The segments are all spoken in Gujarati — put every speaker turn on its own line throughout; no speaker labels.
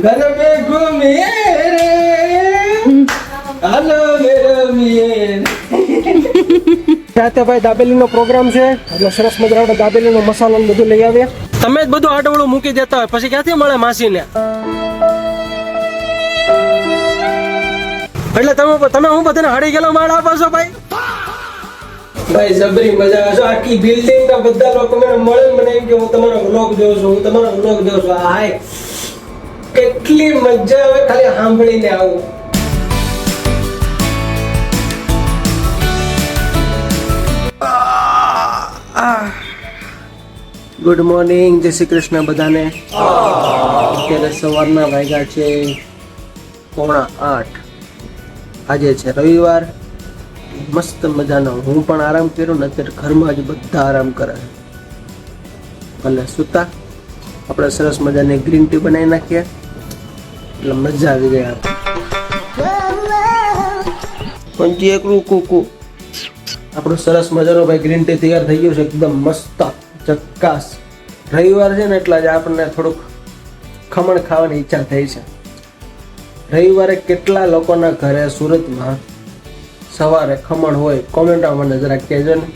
घर में घूमिए रे હાલો મેરમીએ
ત્યાં ભાઈ દાબેલીનો પ્રોગ્રામ છે એટલે સરસ મજાનો દાબેલીનો મસાલો ને બધું લઈ આવ્યા. તમે જ બધું આડવડું મૂકી દેતા હોય પછી ક્યાંથી મળે માસીને? એટલે તમે હું બધાને હળી ગયેલો માળ આપો છો ભાઈ?
ભાઈ જબરી મજા આવે છે. આખી બિલ્ડિંગ ના બધા લોકો મને મળે મને એમ કે હું તમારો વ્લોગ જોઉં છું હાય કેટલી મજા આવે ખાલી સાંભળીને આવું. ગુડ મોર્નિંગ, જય શ્રી કૃષ્ણ બધાને. અત્યારે સવારના વાગ્યા છે 7:45. આજે છે રવિવાર. મસ્ત મજાનો હું પણ આરામ કર્યો ને અત્યારે ઘરમાં જ બધા આરામ કરે અને સુતા. આપણે સરસ મજાની ગ્રીન ટી બનાવી નાખીએ એટલે મજા આવી ગઈ. પંચી એકલું કુકુ આપણું સરસ મજાનો ભાઈ ગ્રીન ટી તૈયાર થઈ ગયું છે એકદમ મસ્ત ચક્કાસ. રવિવાર છે ને એટલે જ આપણને થોડુંક ખમણ ખાવાની ઈચ્છા થઈ છે. રવિવારે કેટલા લોકોના ઘરે સુરતમાં સવારે ખમણ હોય કોમેન્ટમાં મને જરા કહેજો ને.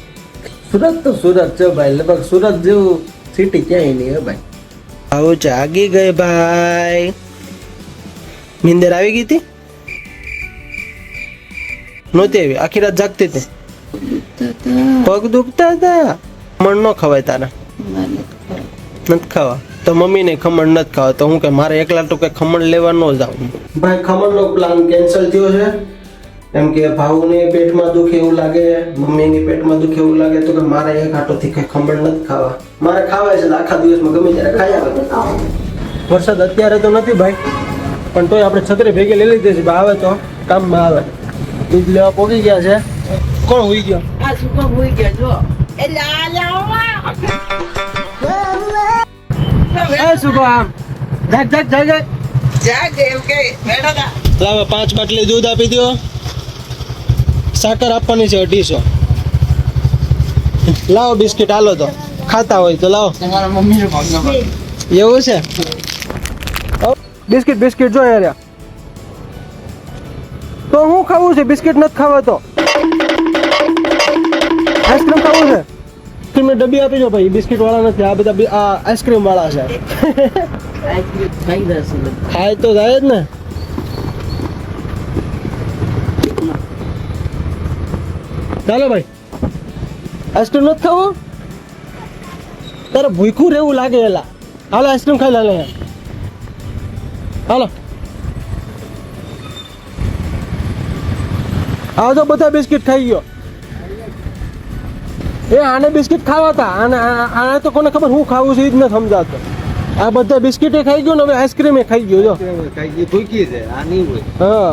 સુરત તો સુરત છે ભાઈ, લગભગ સુરત જેવું સિટી ક્યાંય નહીં હે ભાઈ. આવું જાગી ગઈ ભાઈ. નીંદર આવી ગઈ હતી? નહોતી આવી? આખી રાત જાગતી હતી? પગ દુખતા હતા? ખમણ ન ખવાય તારા? નથી ખાવા તો મમ્મી ને ખમણ નથી ખાવા તો હું કે મારે એકલા તો કઈ ખમણ લેવા ન જાવ. ભાઈ ખમણનો પ્લાન કેન્સલ થયો છે એમ કે ભાવને પેટમાં દુખે એવું લાગે, મમ્મીની પેટમાં દુખે એવું લાગે તો કે મારે એક આટોથી કઈ ખમણ નથી ખાવા. મારે ખાવાય છે આખા દિવસમાં ગમે ત્યારે ખાઈ આવે. વરસાદ અત્યારે તો નથી ભાઈ પણ તોય આપણે છત્રી ભેગી લઈ લીધી છે. આવે તો કામમાં આવે. દૂધ લેવા પોગી ગયા છે. કોણ હોઈ ગયો?
આ સુકો હોઈ ગયો જો એટલે આ લાવવા
એ સુકો આમ જાગ
જાગે એમ કે મેડમ
લાવો 5 બાટલી દૂધ આપી દો. સાકર આપવાની છે 250. લાવો બિસ્કિટ હાલો તો ખાતા હોય તો લાવો.
તમારા મમ્મીને ભાગનો
એવું છે? બિસ્કિટ જો યાર. તો હું ખાવું છે? બિસ્કિટ નથી ખાવા તો આઈસ્ક્રીમ ખાવું છે. તમે ડબ્બી આપી દો ભાઈ. બિસ્કિટ વાળા નથી આ બધા, આ આઈસ્ક્રીમ વાળા છે.
ખાઈ જશે
ખાય તો જાય જ ને. ચાલો ભાઈ આઈસ્ક્રીમ નથી ખાવો? તારે ભૂખ્યું રહેવું લાગે એલા. હાલો આઈસ્ક્રીમ ખાઈ લે. હાલો આવો તો બધા બિસ્કિટ ખાઈ ગયો. એ આને બિસ્કિટ ખાવા હતા આને તો કોને ખબર હું ખાવું છું એ જ નથી સમજાતો. આ બધા બિસ્કિટે ખાઈ ગયો ને હવે આઈસ્ક્રીમે ખાઈ ગયો. જો
ભૂકી છે આ નહીં હોય.
હા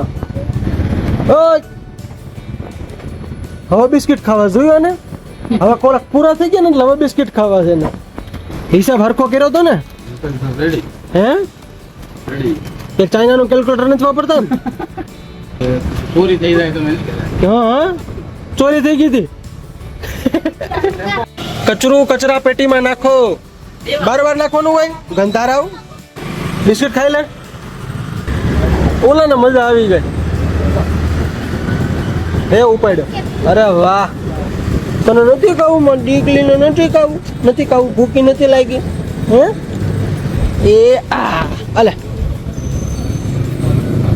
ઓય હવે બિસ્કિટ ખાવા જોયો ને. હવે ખોરાક પૂરા થઈ ગયા ને એટલે હવે બિસ્કિટ ખાવા છે ને. હિસાબ હરખો કર્યો તો ને?
રેડી
હે
રેડી.
એક ચાઇનાનું કેલ્ક્યુલેટર નથી વાપરતા ને?
પૂરી થઈ જાય તો મેં
હા ચોરી થઈ ગઈ હતી. કચરું કચરા પેટીમાં નાખો. બાર નાખવાનું હોય. ગંધારાવ બિસ્કિટ ખાઈ લે. ઓલા ને મજા આવી ગઈ. હે ઉપાડ્યો. અરે વાહ. તને નથી ખાવું? મને દીકલીને નથી ખાવું. ભૂખી નથી લાગી હે? એ આ અલે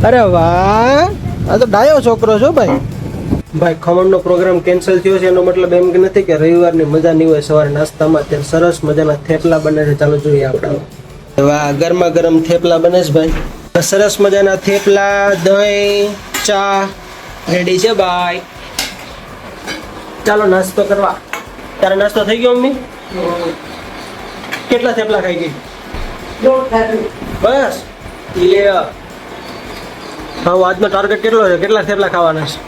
અરે વાહ. આ તો ડાયો છોકરો છો ભાઈ. ભાઈ ખમણનો પ્રોગ્રામ કેન્સલ થયો છે એનો મતલબ એમ કે નથી કે રવિવારની મજા નહીં હોય. સવારે નાસ્તામાં અત્યારે સરસ મજાના થેપલા બને છે. ચાલો જોઈએ આપણે. વાહ ગરમા ગરમ થેપલા બને છે ભાઈ. સરસ મજાના થેપલા, દહીં, ચા રેડી છે ભાઈ. ચાલો નાસ્તો કરવા. તારે નાસ્તો થઈ ગયો મમ્મી? કેટલા થેપલા ખાઈ ગઈ? બસ લે. હા આજનો ટાર્ગેટ કેટલો છે? કેટલા થેપલા ખાવાના છે?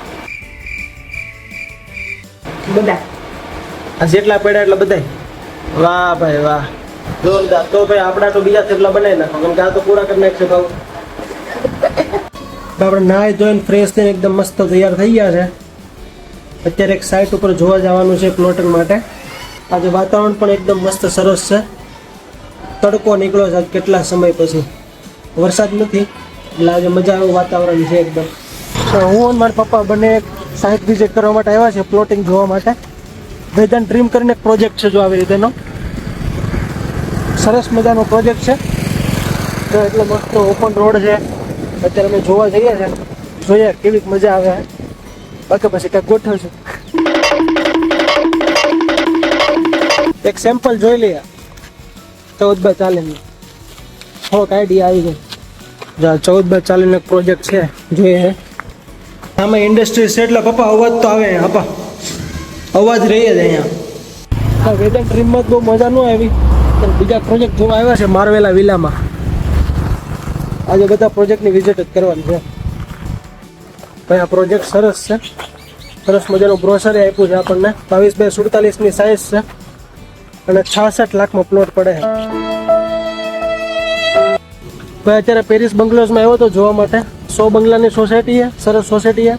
બધા
આ જેટલા પડ્યા એટલા બધાય. વાહ ભાઈ વાહ જોરદાર. તો ભાઈ આપડા તો બીજા થેપલા બનાવી નાખો કેમ કે આ તો પૂરા કરી નાખશે ભાવ. આપણે નાહી ધોઈને ફ્રેશ થઈને એકદમ મસ્ત તૈયાર થઈ ગયા છે. અત્યારે એક સાઇટ ઉપર જોવા જવાનું છે પ્લોટિંગ માટે. આજે વાતાવરણ પણ એકદમ મસ્ત સરસ છે. તડકો નીકળ્યો છે કેટલા સમય પછી. વરસાદ નથી એટલે આજે મજા આવે વાતાવરણ છે એકદમ. તો હું અને મારા પપ્પા બંને સાઇટ વિઝિટ કરવા માટે આવ્યા છે, પ્લોટિંગ જોવા માટે. વેદાંત ડ્રીમ કરીને એક પ્રોજેક્ટ છે, જો આવી રીતેનો સરસ મજાનો પ્રોજેક્ટ છે. તો એટલો મસ્ત ઓપન રોડ છે. અત્યારે અમે જોવા જઈએ છીએ, જોઈએ કેવી મજા આવે. બાકી પછી કંઈક ગોઠવશું. એક સેમ્પલ જોઈ લઈએ. 14x40 થોડોક આઈડિયા આવી ગયો. 14x40 એક પ્રોજેક્ટ છે, જોઈએ. આમાં ઇન્ડસ્ટ્રી છે એટલે પપ્પા અવાજ તો આવે. આપા અવાજ રહી જ અહીંયા. વેદાંત ડ્રીમમાં બહુ મજા ન આવી. બીજા પ્રોજેક્ટ જોવા આવ્યા છે માર્વેલા વિલામાં. આજે બધા પ્રોજેક્ટની વિઝિટ જ કરવાની છે. ભાઈ આ પ્રોજેક્ટ સરસ છે. સરસ મજાનું બ્રોશરે આપ્યું છે આપણને. 22x47 સાઇઝ છે અને 66 લાખમાં પ્લોટ પડે છે. ભાઈ અત્યારે પેરિસ બંગલોઝમાં આવ્યો તો જોવા માટે. 100 બંગલાની સોસાયટી છે, સરસ સોસાયટી છે.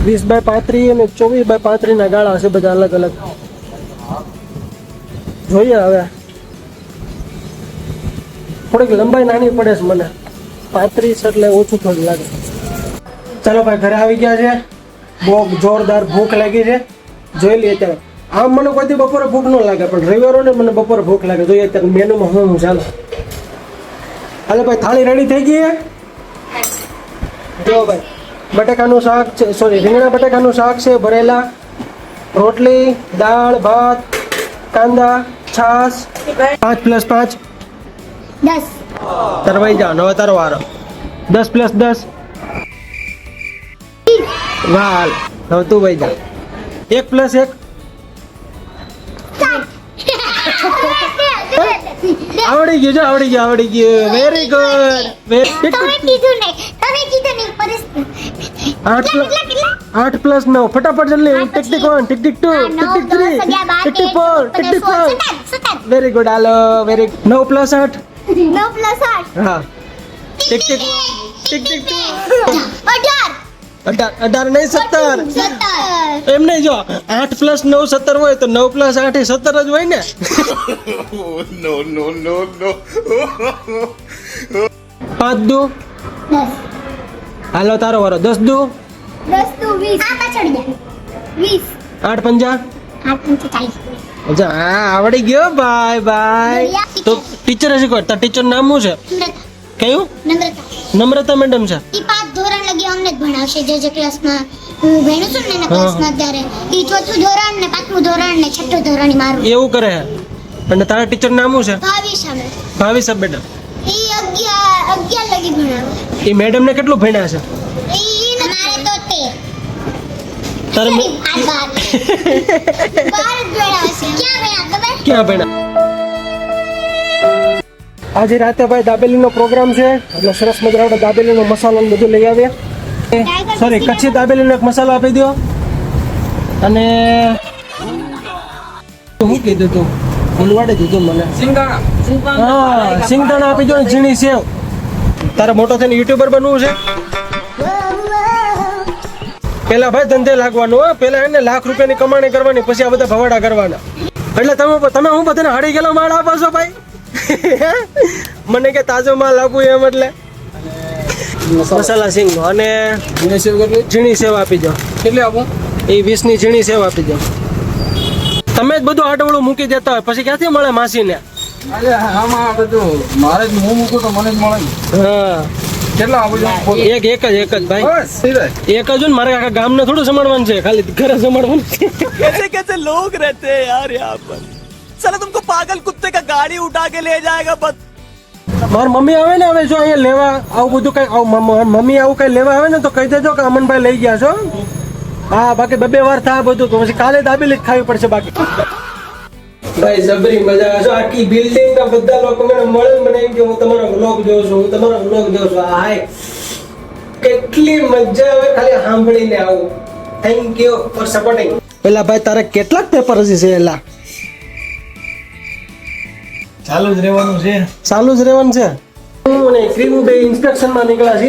20x35 અને 24x35 ના ગાળા હશે બધા અલગ અલગ. જોઈએ હવે. થોડીક લંબાઈ નાની પડે છે મને. 35 એટલે ઓછું થોડું લાગે. ચાલો ભાઈ ઘરે આવી ગયા છે. બહુ જોરદાર ભૂખ લાગી છે. જોઈ લઈએ અત્યારે. આમ મને કોઈ બપોરે ભૂખ ન લાગે, પણ રવિવારોને મને બપોરે ભૂખ લાગે. જોઈએ અત્યારે મેનુમાં હું ચાલો. હાલે ભાઈ થાળી રેડી થઈ ગઈ છે. જો ભાઈ બટાકાનું શાક છે, સોરી રીંગણા બટાકાનું શાક છે, ભરેલા રોટલી, દાળ, ભાત, કાંદા, છાશ. 5+5
10.
તરવાઈ જાઓ. હવે તારો વારો. 10+10 વાલ. હવે તું ભાઈ જા. 1+1 આવડી ગયું. જો આવડી ગયું. Very good.
તમે કીધું નહીં પરિસ્થિતિ.
8+9 ફટાફટ જલ્દી. Tick 1 tick 2 tick 3 tick 4 tick 5. Very good. હાલો વેરી 9+8
9+8
હા. ટિક 1 ટિક 2 18 નહીં 17. એમ નહીં. જો 8+9 17 હોય તો 9+8 એ 17 જ હોય ને.
No.
5×2 હાલો તારો વારો. 10×2
10 તો 20. આ પાછળ જા 20.
8×5
8
અચ્છા હા આવડી ગયો. બાય. તો ટીચર હજી કોઈ તાર ટીચર નામ શું છે? કયું? નમ્રતા મેડમ છે.
ઈ 5 ધોરણ લગી અમને જ ભણાવશે. જે ક્લાસમાં હું ભણું છું ને એના ક્લાસમાં અત્યારે ઈ 4થું ધોરણ ને 5મું ધોરણ ને 6થું ધોરણ ઈ મારું.
એવું કરે છે. અને તારા ટીચર નામ શું છે?
ભાવિશ અમે
મેડમ.
ઈ 11 લગી ભણાવે.
એ મેડમ ને કેટલું ભણ્યા છે?
ઈ મારે તો તે
તારે
બાર ભણાવે છે.
ક્યાં ભણ્યા? આજે રાતે ભાઈ દાબેલીનો પ્રોગ્રામ છે એટલે સરસ મજાનો આપણે દાબેલીનો મસાલો ને બધું લઈ આવ્યા. સોરી કચ્છી દાબેલીનો એક મસાલો આપી દો. અને શું કીધું તું? ભૂલવાડી દીધું મને. હા સિંગદાણા આપી દો ને ઝીણી સેવ. તારે મોટો થઈને યુટ્યુબર બનવું છે? પેલા ભાઈ ધંધે લાગવાનું. પેલા એને લાખ રૂપિયાની કમાણી કરવાની, પછી આ બધા ભવાડા કરવાના. એટલે તમે હું બધાને હળી ગયેલો માળ આપો છો ભાઈ? મને કે તાજો માલ આપું એમ. એટલે મસાલા સિંગ અને ઝીણી સેવ આપી દો. કેટલી આપો? એ 20ની ઝીણી સેવ આપી દો. તમે જ બધું આટવડું મૂકી દેતા હોય પછી ક્યાંથી મળે માસીને?
મારે જ હું મૂકું તો મને જ મળે.
હા
કેટલા આપું?
એક જ ભાઈ. એક જ ને. મારે આખા ગામને થોડું સંભાળવાનું છે, ખાલી ઘરે સંભાળવાનું છે.
कैसे लोग रहते हैं यार यहाँ पर साला तुमको पागल कुत्ते का गाड़ी उठा के ले जाएगा बस
મારી મમ્મી આવે ને હવે જો અહીંયા લેવા આવું બધું કઈ મમ્મી આવું કઈ લેવા આવે ને તો કહી દેજો કે અમનભાઈ લઈ ગયા છો. હા બાકી 2 વાર થાય બધું તો પછી કાલે દાબેલી જ ખાવી પડશે. બાકી ભાઈ જબરી મજા આવે છે. આખી બિલ્ડિંગ ના બધા લોકો મને મળે, મને એમ કે હું તમારો વ્લોગ જોઉં છું. હાય કેટલી મજા આવે ખાલી સાંભળીને આવું. Thank you for supporting. પેલા ભાઈ તારે કેટલાક પેપર હજી છે? એલા ચાલુ જ રહેવાનું છે. હું ને ક્રીગુ બે ઇન્સ્પેક્શનમાં નીકળ્યા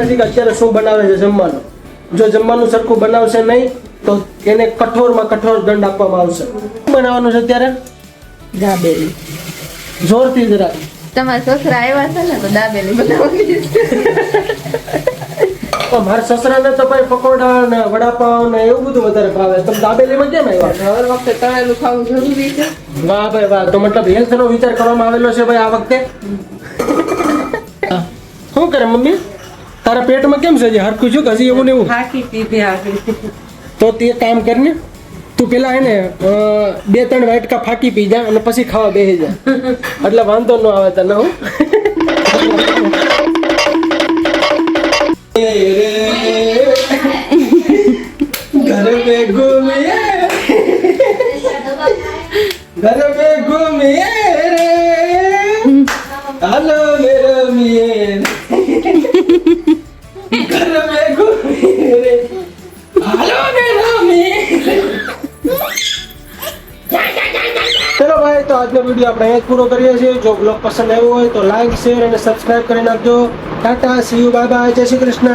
છીએ. કે અત્યારે શું બનાવે છે જમવાનું. જો જમવાનું સરખું બનાવશે નહીં તો એને કઠોરમાં કઠોર દંડ આપવામાં આવશે. શું બનાવવાનું છે અત્યારે? દાબેલી. જોરથી જરા
તમારા સસરા આવ્યા છે ને તો દાબેલી બનાવવાની છે.
પણ મારા સસરાને તો ભાઈ પકોડા ને વડાપાવ ને એવું બધું વધારે ભાવે. તમે દાબેલીમાં કેમ આવ્યા?
હર વખતે તળેલું ખાવું જરૂરી છે.
વાહ ભાઈ વાહ. તો મતલબ હેલ્થ નો વિચાર કરવામાં આવેલો છે ભાઈ આ વખતે. શું કરે મમ્મી? તારા પેટમાં કેમ છે હજી હરખું છું કે હજી એવું ને એવું?
થાકી પીધી આવી.
તો તે કામ કરને, તું પેલા એને 2-3 વાટકા ફાકી પી જા અને પછી ખાવા બેસી જા એટલે વાંધો ન આવે તને. હું ઘર पे घूमिए घर पे घूमिए रे हेलो मेरे मिये घर पे घूमिए रे हेलो मेरे मिये. ચલો ભાઈ, તો આજનો વિડીયો આપણે અહીંયા જ પૂરો કરીએ છીએ. જો બ્લોગ પસંદ આવ્યો હોય તો લાઈક, શેર અને સબસ્ક્રાઇબ કરી નાખજો. Tata, C you, bye bye, જય શ્રી કૃષ્ણ.